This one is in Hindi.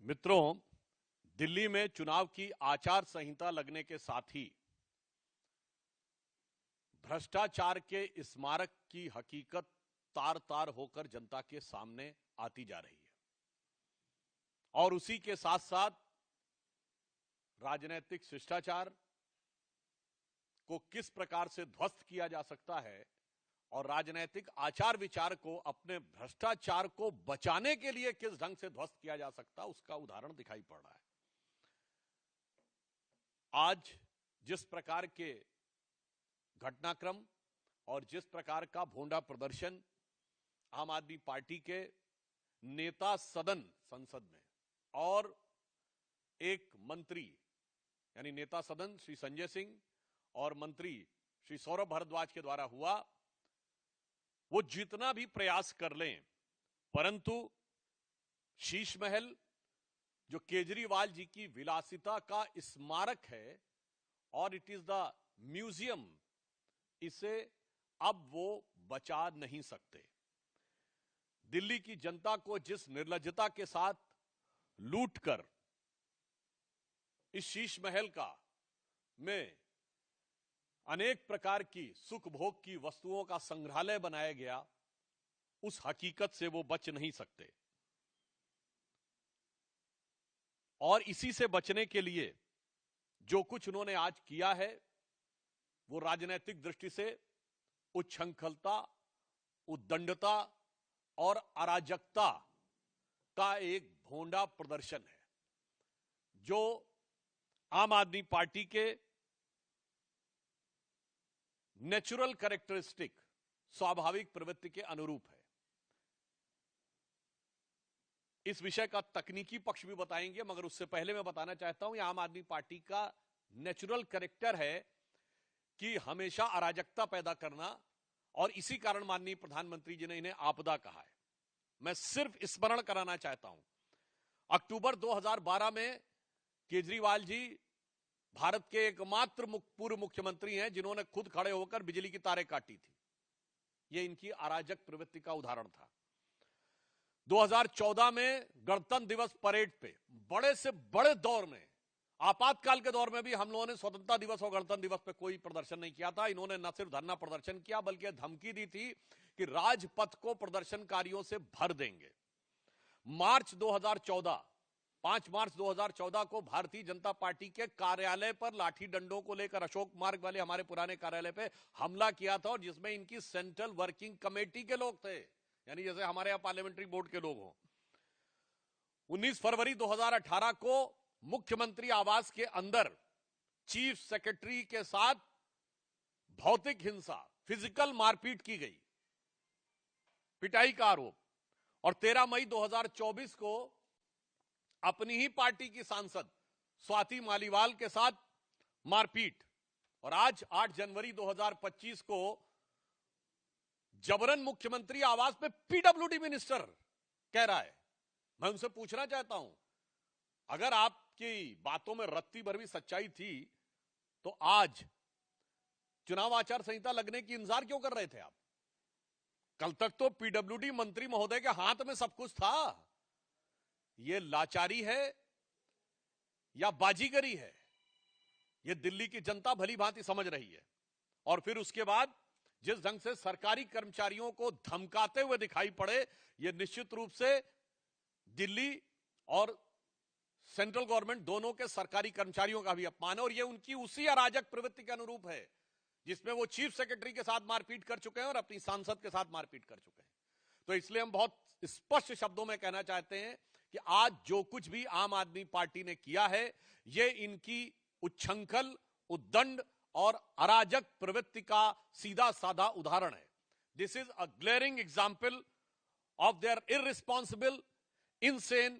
मित्रों, दिल्ली में चुनाव की आचार संहिता लगने के साथ ही भ्रष्टाचार के स्मारक की हकीकत तार तार होकर जनता के सामने आती जा रही है और उसी के साथ साथ राजनीतिक शिष्टाचार को किस प्रकार से ध्वस्त किया जा सकता है और राजनीतिक आचार विचार को अपने भ्रष्टाचार को बचाने के लिए किस ढंग से ध्वस्त किया जा सकता है, उसका उदाहरण दिखाई पड़ रहा है। आज जिस प्रकार के घटनाक्रम और जिस प्रकार का भोंडा प्रदर्शन आम आदमी पार्टी के नेता सदन संसद में और एक मंत्री यानी नेता सदन श्री संजय सिंह और मंत्री श्री सौरभ भारद्वाज के द्वारा हुआ, वो जितना भी प्रयास कर लें, परंतु शीश महल जो केजरीवाल जी की विलासिता का स्मारक है और इट इज द म्यूजियम, इसे अब वो बचा नहीं सकते। दिल्ली की जनता को जिस निर्लज्जता के साथ लूटकर इस शीश महल का में अनेक प्रकार की सुख भोग की वस्तुओं का संग्रहालय बनाया गया, उस हकीकत से वो बच नहीं सकते। और इसी से बचने के लिए जो कुछ उन्होंने आज किया है वो राजनीतिक दृष्टि से उच्छृंखलता, उद्दंडता और अराजकता का एक भोंडा प्रदर्शन है जो आम आदमी पार्टी के नेचुरल कैरेक्टरिस्टिक, स्वाभाविक प्रवृत्ति के अनुरूप है। इस विषय का तकनीकी पक्ष भी बताएंगे, मगर उससे पहले मैं बताना चाहता हूं, यह आम आदमी पार्टी का नेचुरल कैरेक्टर है कि हमेशा अराजकता पैदा करना, और इसी कारण माननीय प्रधानमंत्री जी ने इन्हें आपदा कहा है। मैं सिर्फ स्मरण कराना चाहता हूं, अक्टूबर 2012 में केजरीवाल जी भारत के एकमात्र पूर्व मुख्यमंत्री हैं जिन्होंने खुद खड़े होकर बिजली की तारें काटी थी। यह इनकी अराजक प्रवृत्ति का उदाहरण था। 2014 में गणतंत्र दिवस परेड पे बड़े से बड़े दौर में, आपातकाल के दौर में भी हम लोगों ने स्वतंत्रता दिवस और गणतंत्र दिवस पे कोई प्रदर्शन नहीं किया था। इन्होंने न सिर्फ धरना प्रदर्शन किया बल्कि धमकी दी थी कि राजपथ को प्रदर्शनकारियों से भर देंगे। 5 मार्च 2014 को भारतीय जनता पार्टी के कार्यालय पर लाठी डंडों को लेकर अशोक मार्ग वाले हमारे पुराने कार्यालय पे हमला किया था, और जिसमें इनकी सेंट्रल वर्किंग कमेटी के लोग थे, यानी जैसे हमारे यहां पार्लियामेंट्री बोर्ड के लोग हों। 19 फरवरी 2018 को मुख्यमंत्री आवास के अंदर चीफ सेक्रेटरी के साथ भौतिक हिंसा, फिजिकल मारपीट की गई, पिटाई का आरोप। और 13 मई 2024 को अपनी ही पार्टी की सांसद स्वाति मालीवाल के साथ मारपीट। और आज 8 जनवरी 2025 को जबरन मुख्यमंत्री आवास पे पीडब्ल्यूडी मिनिस्टर कह रहा है। मैं उनसे पूछना चाहता हूं, अगर आपकी बातों में रत्ती भर भी सच्चाई थी तो आज चुनाव आचार संहिता लगने की इंतजार क्यों कर रहे थे आप? कल तक तो पीडब्ल्यूडी मंत्री महोदय के हाथ में सब कुछ था। यह लाचारी है या बाजीगरी है, यह दिल्ली की जनता भली भांति समझ रही है। और फिर उसके बाद जिस ढंग से सरकारी कर्मचारियों को धमकाते हुए दिखाई पड़े, यह निश्चित रूप से दिल्ली और सेंट्रल गवर्नमेंट दोनों के सरकारी कर्मचारियों का भी अपमान है। और यह उनकी उसी अराजक प्रवृत्ति के अनुरूप है जिसमें वो चीफ सेक्रेटरी के साथ मारपीट कर चुके हैं और अपनी सांसद के साथ मारपीट कर चुके हैं। तो इसलिए हम बहुत स्पष्ट शब्दों में कहना चाहते हैं कि आज जो कुछ भी आम आदमी पार्टी ने किया है, यह इनकी उच्छृंखल, उद्दंड और अराजक प्रवृत्ति का सीधा साधा उदाहरण है। This is a glaring example of their irresponsible, insane